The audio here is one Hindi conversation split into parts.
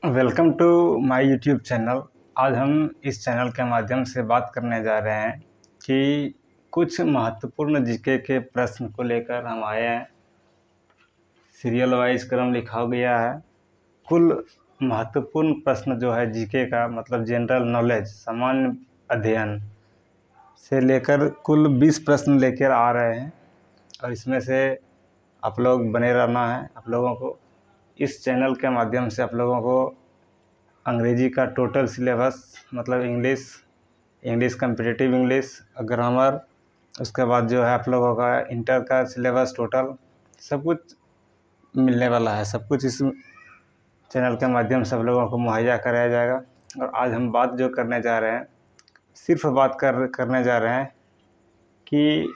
Welcome to my YouTube channel. आज हम इस चैनल के माध्यम से बात करने जा रहे हैं कि कुछ महत्वपूर्ण जीके के प्रश्न को लेकर हम आए हैं। सीरियल वाइज क्रम लिखा गया है। कुल महत्वपूर्ण प्रश्न जो है जीके का मतलब जनरल नॉलेज सामान्य अध्ययन से लेकर कुल 20 प्रश्न लेकर आ रहे हैं और इसमें से आप लोग बने रहना है। आप लोगों को इस चैनल के माध्यम से आप लोगों को अंग्रेजी का टोटल सिलेबस मतलब इंग्लिश कम्पिटिटिव इंग्लिश, ग्रामर, उसके बाद जो है आप लोगों का इंटर का सिलेबस टोटल सब कुछ मिलने वाला है। सब कुछ इस चैनल के माध्यम से आप लोगों को मुहैया कराया जाएगा। और आज हम बात जो करने जा रहे हैं सिर्फ बात करने जा रहे हैं कि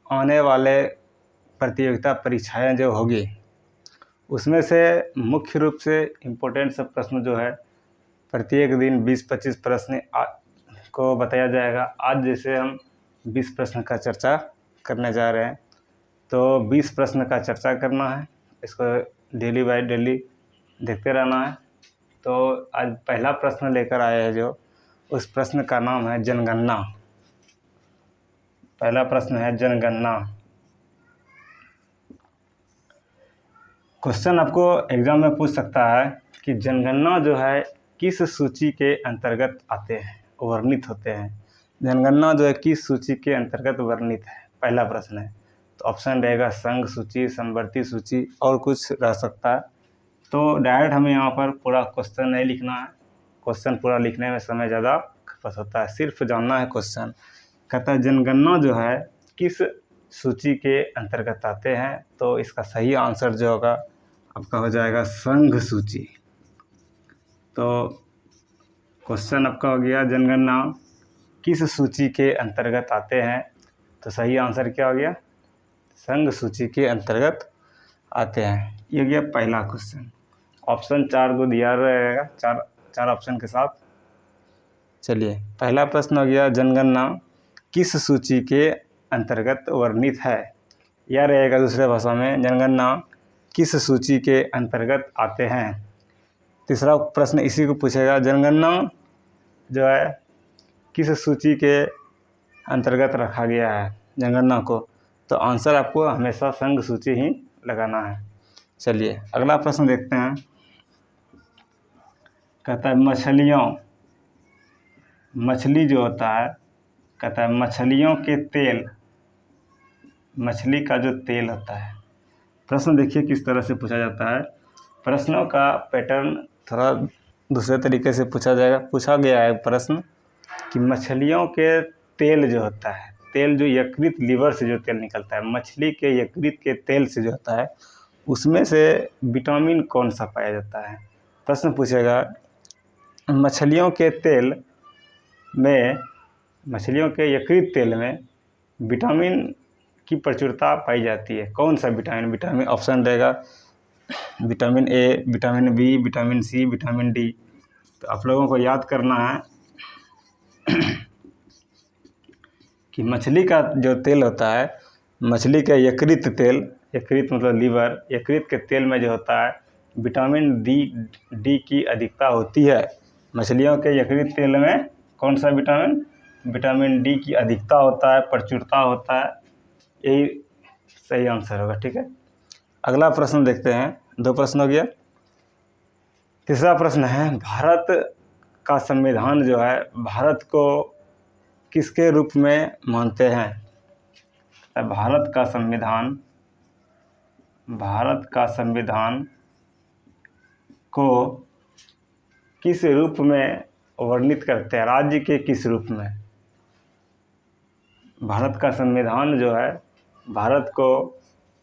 आने वाले प्रतियोगिता परीक्षाएं जो होगी उसमें से मुख्य रूप से इम्पोर्टेंट सब प्रश्न जो है प्रत्येक दिन 20-25 प्रश्न को बताया जाएगा। आज जैसे हम 20 प्रश्न का चर्चा करने जा रहे हैं तो 20 प्रश्न का चर्चा करना है। इसको डेली बाय डेली देखते रहना है। तो आज पहला प्रश्न लेकर आए हैं जो उस प्रश्न का नाम है जनगणना। पहला प्रश्न है जनगणना। क्वेश्चन आपको एग्जाम में पूछ सकता है कि जनगणना जो है किस सूची के अंतर्गत आते हैं, वर्णित होते हैं। जनगणना जो है किस सूची के अंतर्गत वर्णित है, पहला प्रश्न है। तो ऑप्शन रहेगा संघ सूची, समवर्ती सूची और कुछ रह सकता है। तो डायरेक्ट हमें यहाँ पर पूरा क्वेश्चन नहीं लिखना है। क्वेश्चन पूरा लिखने में समय ज़्यादा खपत होता है, सिर्फ जानना है क्वेश्चन। कहता है जनगणना जो है किस सूची के अंतर्गत आते हैं। तो इसका सही आंसर जो होगा आपका हो जाएगा संघ सूची। तो क्वेश्चन आपका हो गया जनगणना किस सूची के अंतर्गत आते हैं। तो सही आंसर क्या हो गया, संघ सूची के अंतर्गत आते हैं। ये हो गया पहला क्वेश्चन। ऑप्शन 4 को दिया रहेगा, चार ऑप्शन के साथ। चलिए पहला प्रश्न हो गया जनगणना किस सूची के अंतर्गत वर्णित है। यह रहेगा दूसरे भाषा में जनगणना किस सूची के अंतर्गत आते हैं। तीसरा प्रश्न इसी को पूछेगा जनगणना जो है किस सूची के अंतर्गत रखा गया है जनगणना को। तो आंसर आपको हमेशा संघ सूची ही लगाना है। चलिए अगला प्रश्न देखते हैं। कहता है मछली जो होता है, कहता है मछलियों के तेल, मछली का जो तेल होता है। प्रश्न देखिए किस तरह से पूछा जाता है। प्रश्नों का पैटर्न थोड़ा दूसरे तरीके से पूछा गया है प्रश्न कि मछलियों के तेल जो होता है, तेल जो यकृत लीवर से जो तेल निकलता है, मछली के यकृत के तेल से जो होता है उसमें से विटामिन कौन सा पाया जाता है। प्रश्न पूछेगा मछलियों के तेल में, मछलियों के यकृत तेल में विटामिन की प्रचुरता पाई जाती है। कौन सा विटामिन ऑप्शन रहेगा vitamin A, vitamin B, vitamin C, vitamin D. तो आप लोगों को याद करना है कि मछली का जो तेल होता है, मछली का यकृत तेल, यकृत मतलब लीवर, यकृत के तेल में जो होता है विटामिन डी की अधिकता होती है। मछलियों के यकृत तेल में कौन सा विटामिन डी की अधिकता होता है, प्रचुरता होता है। यही सही आंसर होगा। ठीक है, अगला प्रश्न देखते हैं। 2 प्रश्न हो गया। तीसरा प्रश्न है भारत का संविधान जो है भारत को किसके रूप में मानते हैं। भारत का संविधान को किस रूप में वर्णित करते हैं, राज्य के किस रूप में। भारत का संविधान जो है भारत को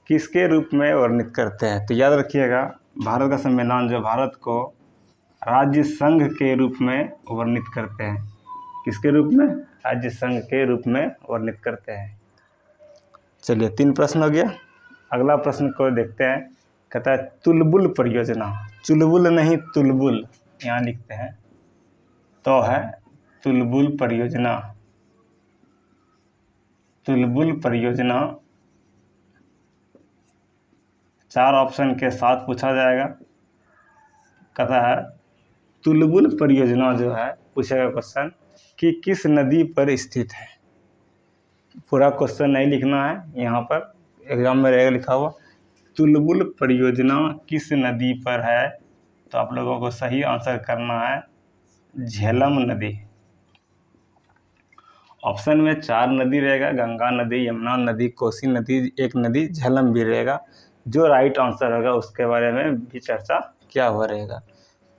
किसके रूप में वर्णित करते हैं। तो याद रखिएगा भारत का संविधान जो भारत को राज्य संघ के रूप में वर्णित करते हैं। किसके रूप में, राज्य संघ के रूप में वर्णित करते हैं। चलिए 3 प्रश्न हो गया। अगला प्रश्न को देखते हैं। कहता है चुलबुल परियोजना, चुलबुल नहीं तुलबुल यहाँ लिखते हैं तो है चुलबुल परियोजना। चुलबुल परियोजना 4 ऑप्शन के साथ पूछा जाएगा। कहता है तुलबुल परियोजना जो है पूछेगा क्वेश्चन कि किस नदी पर स्थित है। पूरा क्वेश्चन नहीं लिखना है, यहाँ पर एग्जाम में रहेगा लिखा हुआ तुलबुल परियोजना किस नदी पर है। तो आप लोगों को सही आंसर करना है झेलम नदी। ऑप्शन में 4 नदी रहेगा, गंगा नदी, यमुना नदी, कोसी नदी, एक नदी झेलम भी रहेगा। जो राइट आंसर होगा उसके बारे में भी चर्चा क्या हुआ रहेगा।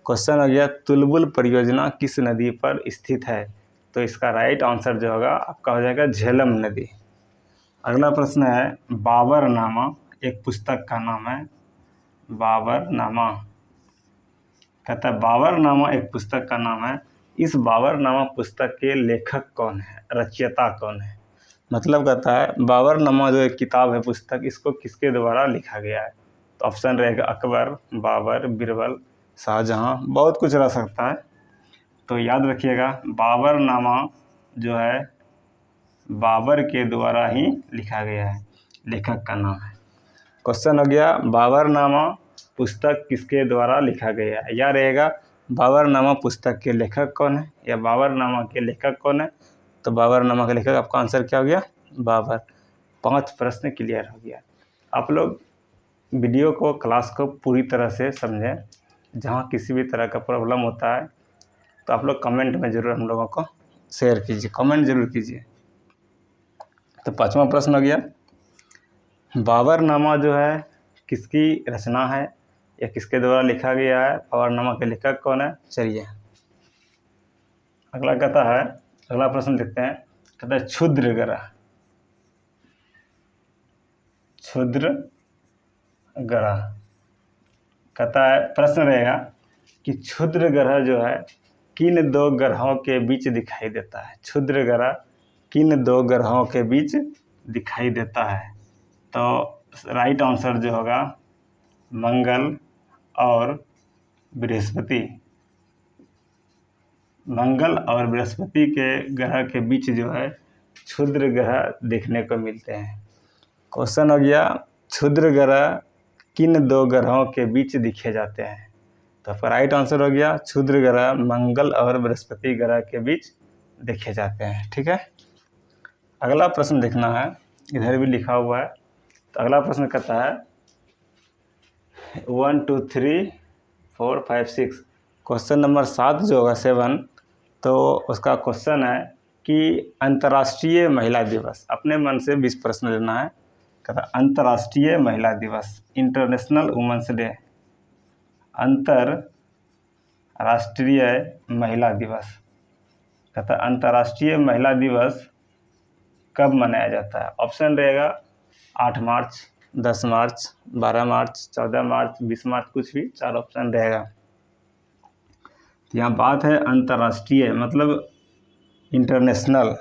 क्वेश्चन हो गया तुलबुल परियोजना किस नदी पर स्थित है। तो इसका राइट आंसर जो होगा आपका हो जाएगा झेलम नदी। अगला प्रश्न है बाबरनामा एक पुस्तक का नाम है। बाबरनामा कहता है बाबरनामा एक पुस्तक का नाम है। इस बाबरनामा पुस्तक के लेखक कौन है, रचयिता कौन है। मतलब कहता है बाबरनामा जो एक किताब है, पुस्तक, इसको किसके द्वारा लिखा गया है। तो ऑप्शन रहेगा अकबर, बाबर, बीरबल, शाहजहां, बहुत कुछ रह सकता है। तो याद रखिएगा बाबरनामा जो है बाबर के द्वारा ही लिखा गया है, लेखक का नाम है। क्वेश्चन हो गया बाबरनामा पुस्तक किसके द्वारा लिखा गया है। या रहेगा बाबरनामा पुस्तक के लेखक कौन है या बाबरनामा के लेखक कौन है। तो बाबरनामा का लेखक आपका आंसर क्या हो गया, बाबर। 5 प्रश्न क्लियर हो गया। आप लोग वीडियो को, क्लास को पूरी तरह से समझें। जहाँ किसी भी तरह का प्रॉब्लम होता है तो आप लोग कमेंट में ज़रूर हम लोगों को शेयर कीजिए, कमेंट ज़रूर कीजिए। तो 5वां प्रश्न हो गया बाबरनामा जो है किसकी रचना है या किसके द्वारा लिखा गया है, बाबरनामा के लेखक कौन है। चलिए अगला कहता है, अगला प्रश्न देखते हैं। कहता है क्षुद्र ग्रह, क्षुद्र ग्रह कहता है, प्रश्न रहेगा कि क्षुद्र ग्रह जो है किन 2 ग्रहों के बीच दिखाई देता है। क्षुद्र ग्रह किन 2 ग्रहों के बीच दिखाई देता है। तो राइट आंसर जो होगा मंगल और बृहस्पति। मंगल और बृहस्पति के ग्रह के बीच जो है क्षुद्र ग्रह देखने को मिलते हैं। क्वेश्चन हो गया क्षुद्र ग्रह किन 2 ग्रहों के बीच दिखे जाते हैं। तो आपका राइट आंसर हो गया क्षुद्र ग्रह मंगल और बृहस्पति ग्रह के बीच देखे जाते हैं। ठीक है, अगला प्रश्न देखना है, इधर भी लिखा हुआ है। तो अगला प्रश्न कहता है 1 2 3 4 5 6 क्वेश्चन नंबर 7 जो होगा 7, तो उसका क्वेश्चन है कि अंतर्राष्ट्रीय महिला दिवस, अपने मन से 20 प्रश्न लेना है। कहता अंतर्राष्ट्रीय महिला दिवस, इंटरनेशनल वुमेंस डे, अंतर्राष्ट्रीय महिला दिवस। कहता अंतर्राष्ट्रीय महिला दिवस कब मनाया जाता है। ऑप्शन रहेगा 8 मार्च, 10 मार्च, 12 मार्च, 14 मार्च, 20 मार्च, कुछ भी 4 ऑप्शन रहेगा। यहाँ बात है अंतर्राष्ट्रीय मतलब इंटरनेशनल।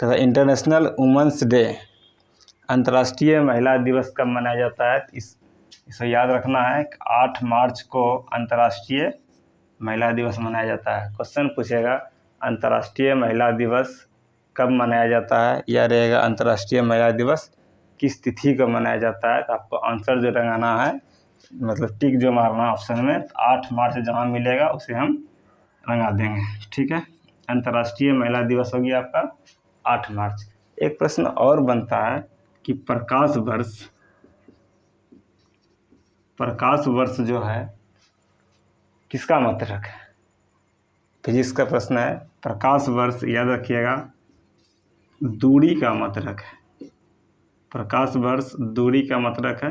तथा इंटरनेशनल वुमेंस डे, अंतर्राष्ट्रीय महिला दिवस कब मनाया जाता है। इसे याद रखना है कि 8 मार्च को अंतर्राष्ट्रीय महिला दिवस मनाया जाता है। क्वेश्चन पूछेगा अंतर्राष्ट्रीय महिला दिवस कब मनाया जाता है, या रहेगा अंतर्राष्ट्रीय महिला दिवस किस तिथि को मनाया जाता है। तो आपको आंसर जो लगाना है, मतलब टिक जो मारना ऑप्शन में, 8 मार्च जहाँ मिलेगा उसे हम लगा देंगे। ठीक है, अंतर्राष्ट्रीय महिला दिवस हो गया आपका 8 मार्च। एक प्रश्न और बनता है कि प्रकाश वर्ष जो है किसका मात्रक है। फिजिक्स का प्रश्न है, प्रकाश वर्ष याद रखिएगा दूरी का मात्रक है। प्रकाश वर्ष दूरी का मात्रक है।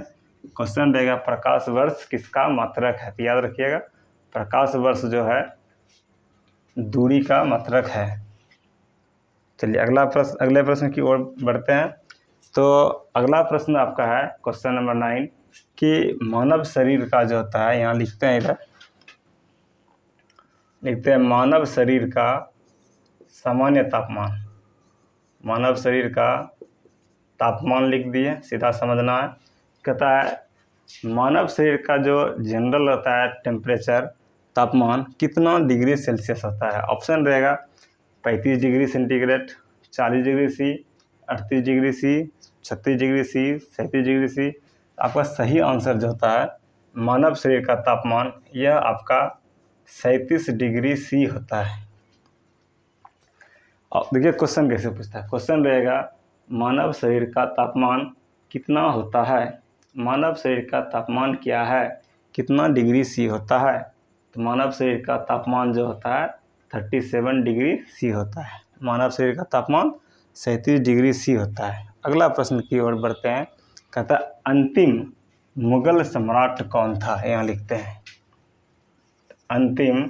क्वेश्चन रहेगा प्रकाश वर्ष किसका मात्रक है। तो याद रखिएगा प्रकाश वर्ष जो है दूरी का मात्रक है। चलिए अगले प्रश्न की ओर बढ़ते हैं। तो अगला प्रश्न आपका है क्वेश्चन नंबर 9 कि मानव शरीर का जो होता है, यहाँ लिखते हैं, इधर लिखते हैं मानव शरीर का सामान्य तापमान। मानव शरीर का तापमान लिख दिए, सीधा समझना है। कहता है मानव शरीर का जो जनरल होता है टेम्परेचर, तापमान कितना डिग्री सेल्सियस होता है। ऑप्शन रहेगा 35 degree centigrade, 40 degree C, 38 degree C, 36 degree C, 37 degree C. आपका सही आंसर जो होता है मानव शरीर का तापमान, यह आपका 37 डिग्री सी होता है। अब देखिए क्वेश्चन कैसे पूछता है। क्वेश्चन रहेगा मानव शरीर का तापमान कितना होता है। मानव शरीर का तापमान क्या है, कितना डिग्री सी होता है। तो मानव शरीर का तापमान जो होता है 37 डिग्री सी होता है। मानव शरीर का तापमान 37 डिग्री सी होता है। अगला प्रश्न की ओर बढ़ते हैं। कहता है अंतिम मुगल सम्राट कौन था। यहाँ लिखते हैं अंतिम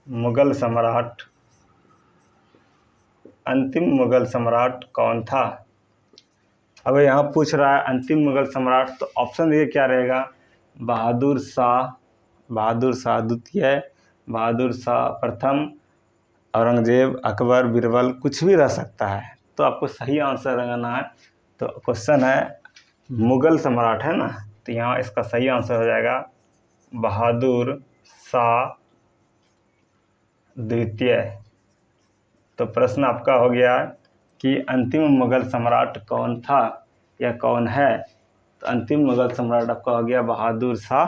मुगल सम्राट, अंतिम मुगल सम्राट कौन था। अब यहाँ पूछ रहा है अंतिम मुगल सम्राट, तो ऑप्शन देखिए क्या रहेगा। बहादुर शाह, बहादुर शाह द्वितीय, बहादुर शाह प्रथम, औरंगजेब, अकबर, बीरबल, कुछ भी रह सकता है। तो आपको सही आंसर लगाना है। तो क्वेश्चन है मुगल सम्राट है ना, तो यहाँ इसका सही आंसर हो जाएगा बहादुर शाह द्वितीय। तो प्रश्न आपका हो गया कि अंतिम मुगल सम्राट कौन था या कौन है। तो अंतिम मुगल सम्राट आपका हो गया बहादुर शाह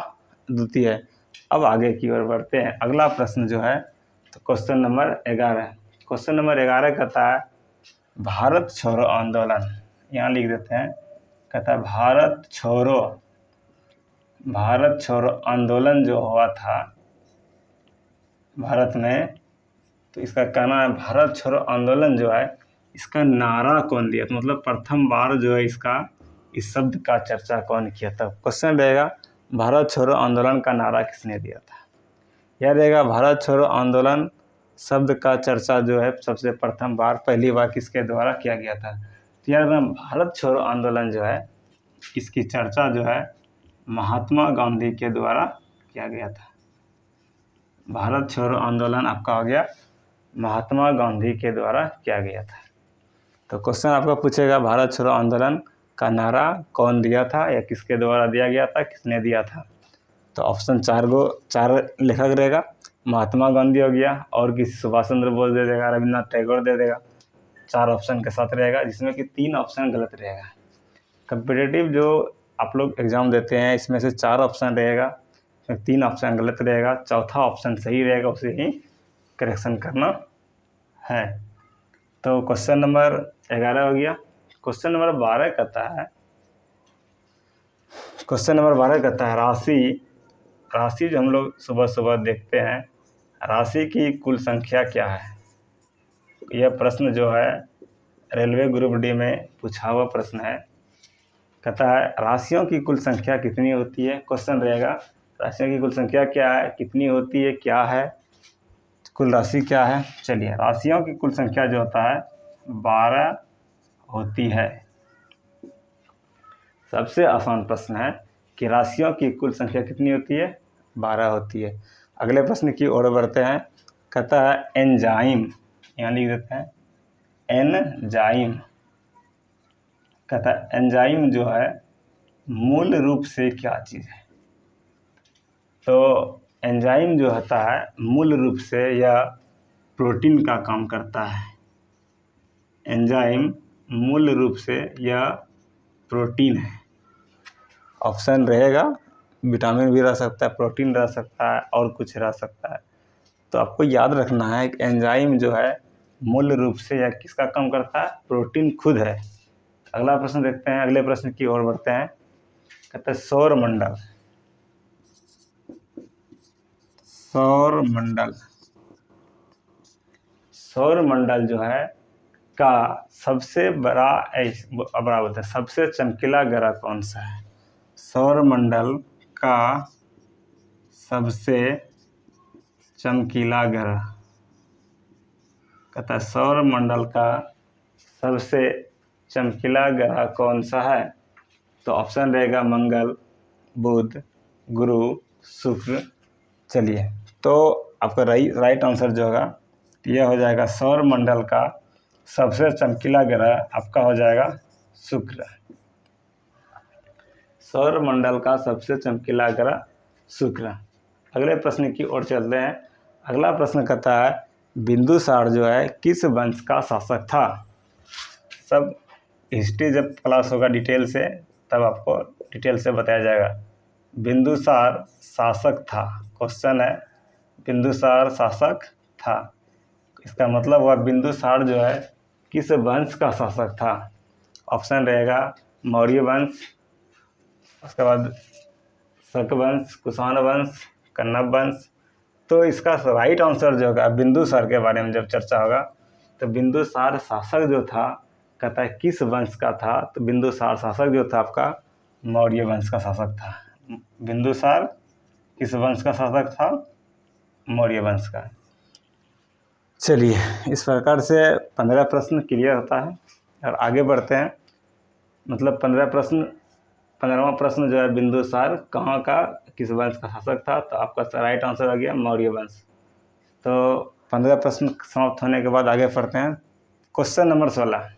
द्वितीय। अब आगे की ओर बढ़ते हैं। अगला प्रश्न जो है तो क्वेश्चन नंबर 11। क्वेश्चन नंबर 11 कहता है भारत छोड़ो आंदोलन। यहाँ लिख देते हैं। कहता है भारत छोड़ो आंदोलन जो हुआ था भारत में, तो इसका कहना है भारत छोड़ो आंदोलन जो है इसका नारा कौन दिया। तो मतलब प्रथम बार जो है इसका इस शब्द का चर्चा कौन किया था। क्वेश्चन रहेगा भारत छोड़ो आंदोलन का नारा किसने दिया था। यह रहेगा भारत छोड़ो आंदोलन शब्द का चर्चा जो है सबसे प्रथम बार पहली बार किसके द्वारा किया गया था। तो यार भारत छोड़ो आंदोलन जो है इसकी चर्चा जो है महात्मा गांधी के द्वारा किया गया था। भारत छोड़ो आंदोलन आपका हो गया महात्मा गांधी के द्वारा किया गया था। तो क्वेश्चन आपका पूछेगा भारत छोड़ो आंदोलन का नारा कौन दिया था या किसके द्वारा दिया गया था, किसने दिया था। तो ऑप्शन चार लेखक रहेगा। महात्मा गांधी हो गया, और किसी सुभाष चंद्र बोस दे देगा, रविन्द्रनाथ टैगोर दे देगा। 4 ऑप्शन के साथ रहेगा, जिसमें कि 3 ऑप्शन गलत रहेगा। कम्पिटिटिव जो आप लोग एग्ज़ाम देते हैं इसमें से 4 ऑप्शन रहेगा, इसमें 3 ऑप्शन गलत रहेगा, चौथा ऑप्शन सही रहेगा, उसे ही करेक्शन करना है। तो क्वेश्चन नंबर 11 हो गया। क्वेश्चन नंबर 12 कहता है, क्वेश्चन नंबर 12 कहता है राशि जो हम लोग सुबह सुबह देखते हैं, राशि की कुल संख्या क्या है। यह प्रश्न जो है रेलवे ग्रुप डी में पूछा हुआ प्रश्न है। कहता है राशियों की कुल संख्या कितनी होती है। क्वेश्चन रहेगा राशियों की कुल संख्या क्या है, कितनी होती है, क्या है, कुल राशि क्या है। चलिए राशियों की कुल संख्या जो होता है 12 होती है। सबसे आसान प्रश्न है कि राशियों की कुल संख्या कितनी होती है, 12 होती है। अगले प्रश्न की ओर बढ़ते हैं। कहता है एंजाइम, यहाँ लिख देते हैं एंजाइम। कहता है एंजाइम जो है मूल रूप से क्या चीज़ है। तो एंजाइम जो होता है मूल रूप से यह प्रोटीन का काम करता है। एंजाइम मूल रूप से यह प्रोटीन है। ऑप्शन रहेगा विटामिन भी रह सकता है, प्रोटीन रह सकता है, और कुछ रह सकता है। तो आपको याद रखना है कि एंजाइम जो है मूल रूप से यह किसका काम करता है, प्रोटीन खुद है। अगला प्रश्न देखते हैं, अगले प्रश्न की ओर बढ़ते हैं। कहते हैं सौरमंडल, सौरमंडल जो है का सबसे बड़ा बोलते हैं सबसे चमकीला ग्रह कौन सा है। सौरमंडल का सबसे चमकीला ग्रह, कहता है सौरमंडल का सबसे चमकीला ग्रह कौन सा है। तो ऑप्शन रहेगा मंगल, बुध, गुरु, शुक्र। चलिए तो आपका राइट आंसर जो होगा यह हो जाएगा सौरमंडल का सबसे चमकीला ग्रह आपका हो जाएगा शुक्र। सौरमंडल का सबसे चमकीला ग्रह शुक्र। अगले प्रश्न की ओर चलते हैं। अगला प्रश्न कहता है बिंदुसार जो है किस वंश का शासक था। सब हिस्ट्री जब क्लास होगा डिटेल से तब आपको डिटेल से बताया जाएगा। बिंदुसार शासक था। क्वेश्चन है बिंदुसार शासक था, इसका मतलब हुआ बिंदुसार जो है किस वंश का शासक था। ऑप्शन रहेगा मौर्य वंश, उसके बाद शक वंश, कुषाण वंश, कण्व वंश। तो इसका राइट आंसर जो होगा, बिंदुसार के बारे में जब चर्चा होगा तो बिंदुसार शासक जो था कहता है किस वंश का था, तो बिंदुसार शासक जो था आपका मौर्य वंश का शासक था। बिंदुसार किस वंश का शासक था, मौर्य वंश का। चलिए, इस प्रकार से 15 प्रश्न क्लियर होता है और आगे बढ़ते हैं। मतलब 15 प्रश्न, 15वां प्रश्न जो है बिंदुसार कहाँ का किस वंश का शासक था, तो आपका राइट आंसर आ गया मौर्य वंश। तो 15 प्रश्न समाप्त होने के बाद आगे बढ़ते हैं। Question number 16।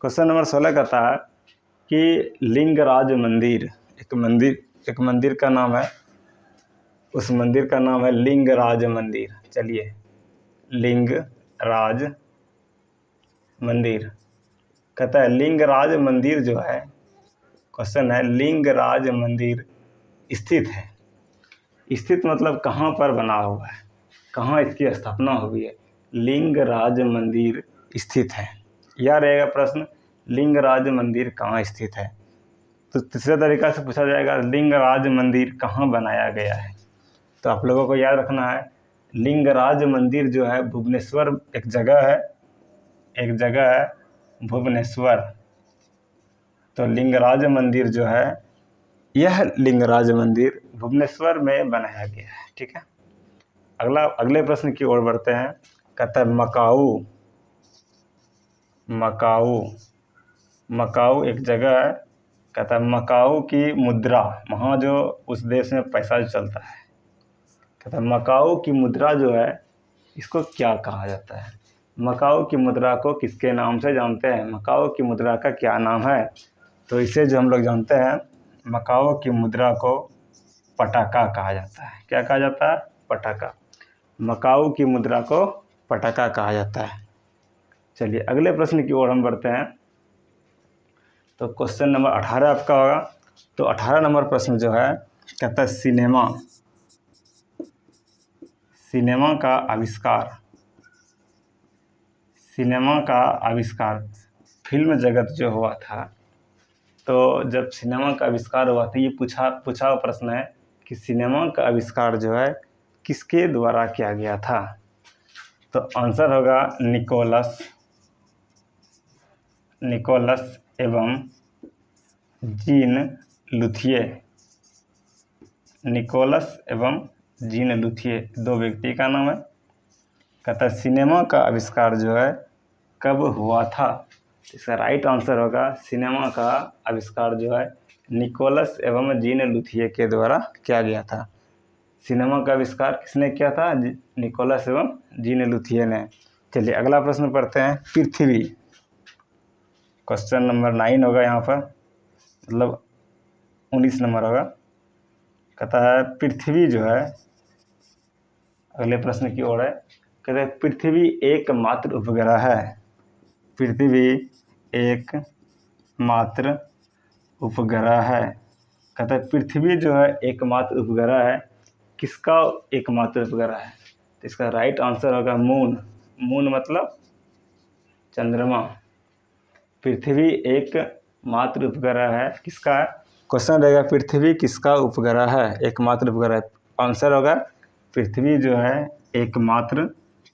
क्वेश्चन नंबर 16 कहता है कि लिंगराज मंदिर, एक मंदिर का नाम है, उस मंदिर का नाम है लिंगराज मंदिर। चलिए, लिंगराज मंदिर कहता है लिंगराज मंदिर जो है, क्वेश्चन है लिंगराज मंदिर स्थित है। स्थित मतलब कहाँ पर बना हुआ है, कहाँ इसकी स्थापना हुई है। लिंगराज मंदिर स्थित है, यह रहेगा प्रश्न, लिंगराज मंदिर कहाँ स्थित है। तो तीसरे तरीका से पूछा जाएगा लिंगराज मंदिर कहाँ बनाया गया है। तो आप लोगों को याद रखना है लिंगराज मंदिर जो है भुवनेश्वर एक जगह है भुवनेश्वर। तो लिंगराज मंदिर जो है, यह लिंगराज मंदिर भुवनेश्वर में बनाया गया है। ठीक है, अगले प्रश्न की ओर बढ़ते हैं। कहता है मकाऊ एक जगह है। कहता है मकाऊ की मुद्रा, वहाँ जो उस देश में पैसा जो चलता है, कहता है मकाऊ की मुद्रा जो है इसको क्या कहा जाता है। मकाऊ की मुद्रा को किसके नाम से जानते हैं, मकाऊ की मुद्रा का क्या नाम है। तो इसे जो हम लोग जानते हैं, मकाऊ की मुद्रा को पटाका कहा जाता है। क्या कहा जाता है, पटाका। मकाऊ की मुद्रा को पटाका कहा जाता है। चलिए, अगले प्रश्न की ओर हम बढ़ते हैं। तो क्वेश्चन नंबर 18 आपका होगा। तो 18 नंबर प्रश्न जो है कहता है सिनेमा का आविष्कार, फिल्म जगत जो हुआ था। तो जब सिनेमा का आविष्कार हुआ था, ये पूछा हुआ प्रश्न है कि सिनेमा का आविष्कार जो है किसके द्वारा किया गया था। तो आंसर होगा निकोलस एवं जीन लुथिये। निकोलस एवं जीन लुथिये दो व्यक्ति का नाम है। कहता है सिनेमा का आविष्कार जो है कब हुआ था। इसका राइट आंसर होगा सिनेमा का आविष्कार जो है निकोलस एवं जीन लुथिये के द्वारा किया गया था। सिनेमा का आविष्कार किसने किया था, निकोलस एवं जीन लुथिये ने। चलिए, अगला प्रश्न पढ़ते हैं। पृथ्वी, क्वेश्चन नंबर 9 होगा यहाँ पर, मतलब 19 नंबर होगा। कहता है पृथ्वी जो है, अगले प्रश्न की ओर है। कहते हैं पृथ्वी एकमात्र उपग्रह है। पृथ्वी एकमात्र उपग्रह है। कहता है पृथ्वी जो है एकमात्र उपग्रह है, किसका एकमात्र उपग्रह है। तो इसका राइट आंसर होगा मून मतलब चंद्रमा। पृथ्वी एकमात्र उपग्रह है, किसका है। क्वेश्चन रहेगा पृथ्वी किसका उपग्रह है, एकमात्र उपग्रह। आंसर होगा पृथ्वी जो है एकमात्र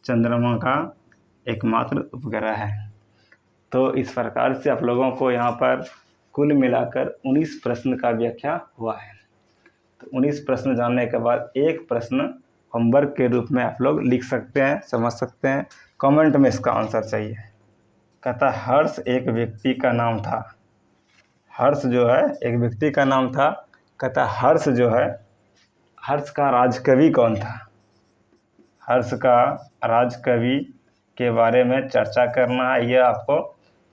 चंद्रमा का एकमात्र उपग्रह है। तो इस प्रकार से आप लोगों को यहाँ पर कुल मिलाकर 19 प्रश्न का व्याख्या हुआ है। तो 19 प्रश्न जानने के बाद एक प्रश्न होमवर्क के रूप में आप लोग लिख सकते हैं, समझ सकते हैं। कमेंट में इसका आंसर चाहिए। कहता हर्ष एक व्यक्ति का नाम था। हर्ष जो है एक व्यक्ति का नाम था। कहता हर्ष जो है, हर्ष का राजकवि कौन था। हर्ष का राजकवि के बारे में चर्चा करना है, यह आपको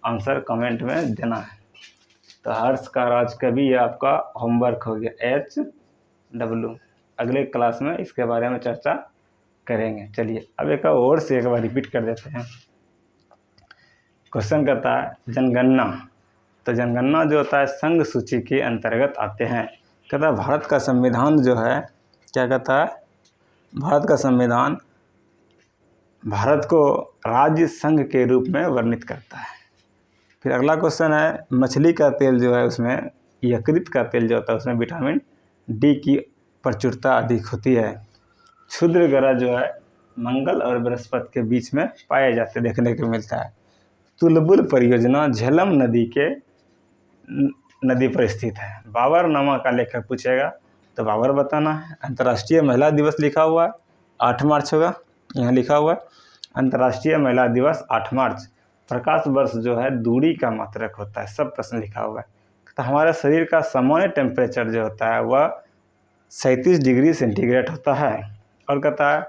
आंसर कमेंट में देना है। तो हर्ष का राजकवि ये आपका होमवर्क हो गया HW। अगले क्लास में इसके बारे में चर्चा करेंगे। चलिए, अब एक और से एक बार रिपीट कर देते हैं। क्वेश्चन करता है जनगणना। तो जनगणना जो होता है संघ सूची के अंतर्गत आते हैं। कहता है भारत का संविधान जो है क्या कहता है, भारत का संविधान भारत को राज्य संघ के रूप में वर्णित करता है। फिर अगला क्वेश्चन है, मछली का तेल जो है उसमें, यकृत का तेल जो होता है उसमें विटामिन डी की प्रचुरता अधिक होती है। क्षुद्र ग्रह जो है मंगल और बृहस्पति के बीच में पाए जाते देखने को मिलता है। तुलबुल परियोजना झेलम नदी के नदी पर स्थित है। बाबरनामा का लेखक पूछेगा तो बाबर बताना है। अंतर्राष्ट्रीय महिला दिवस लिखा हुआ है 8 मार्च होगा, यहाँ लिखा हुआ है अंतर्राष्ट्रीय महिला दिवस 8 मार्च। प्रकाश वर्ष जो है दूरी का मात्रक होता है, सब प्रश्न लिखा हुआ है। तो हमारे शरीर का सामान्य टेम्परेचर जो होता है वह 37 डिग्री सेंटीग्रेड होता है। और कहता है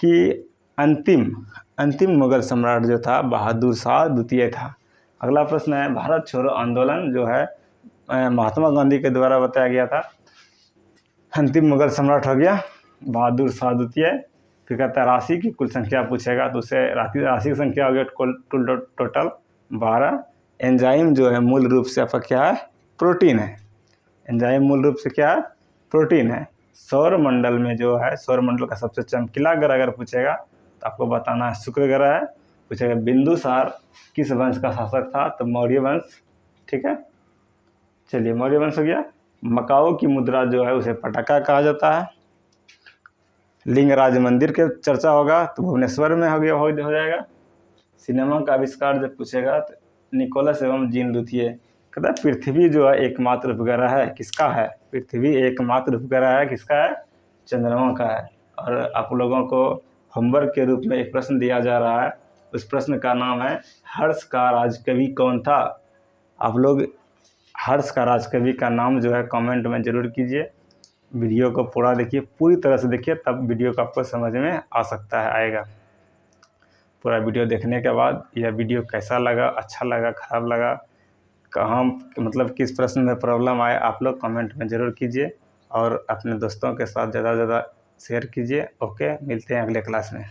कि अंतिम मुगल सम्राट जो था बहादुर शाह द्वितीय था। अगला प्रश्न है, भारत छोड़ो आंदोलन जो है महात्मा गांधी के द्वारा बताया गया था। अंतिम मुगल सम्राट हो गया बहादुर शाह द्वितीय। फिर कहता है राशि की कुल संख्या पूछेगा तो उसे राशि की संख्या हो गया टोटल 12। एंजाइम जो है मूल रूप से आपका क्या है, प्रोटीन है। एंजाइम मूल रूप से क्या है, प्रोटीन है। सौर मंडल में जो है, सौर मंडल का सबसे चमकीला ग्रह अगर पूछेगा तो आपको बताना है शुक्र ग्रह है। पूछेगा बिंदुसार किस वंश का शासक था, तो मौर्य वंश। ठीक है, चलिए मौर्य वंश हो गया। मकाओ की मुद्रा जो है उसे पटाखा कहा जाता है। लिंगराज मंदिर के चर्चा होगा तो भुवनेश्वर में हो जाएगा। सिनेमा का आविष्कार जब पूछेगा तो निकोलस एवं जीन लुथिये। कहता है पृथ्वी जो है एकमात्र उपग्रह है, किसका है, पृथ्वी एकमात्र उपग्रह है, किसका है, चंद्रमा का है। और आप लोगों को होमवर्क के रूप में एक प्रश्न दिया जा रहा है, उस प्रश्न का नाम है हर्ष का राजकवि कौन था। आप लोग हर्ष का राजकवि का नाम जो है कमेंट में ज़रूर कीजिए। वीडियो को पूरा देखिए, पूरी तरह से देखिए, तब वीडियो को आपको समझ में आ सकता है, आएगा। पूरा वीडियो देखने के बाद यह वीडियो कैसा लगा, अच्छा लगा, ख़राब लगा, कहाँ मतलब किस प्रश्न में प्रॉब्लम आए, आप लोग कमेंट में ज़रूर कीजिए और अपने दोस्तों के साथ ज़्यादा से ज़्यादा शेयर कीजिए। ओके, मिलते हैं अगले क्लास में।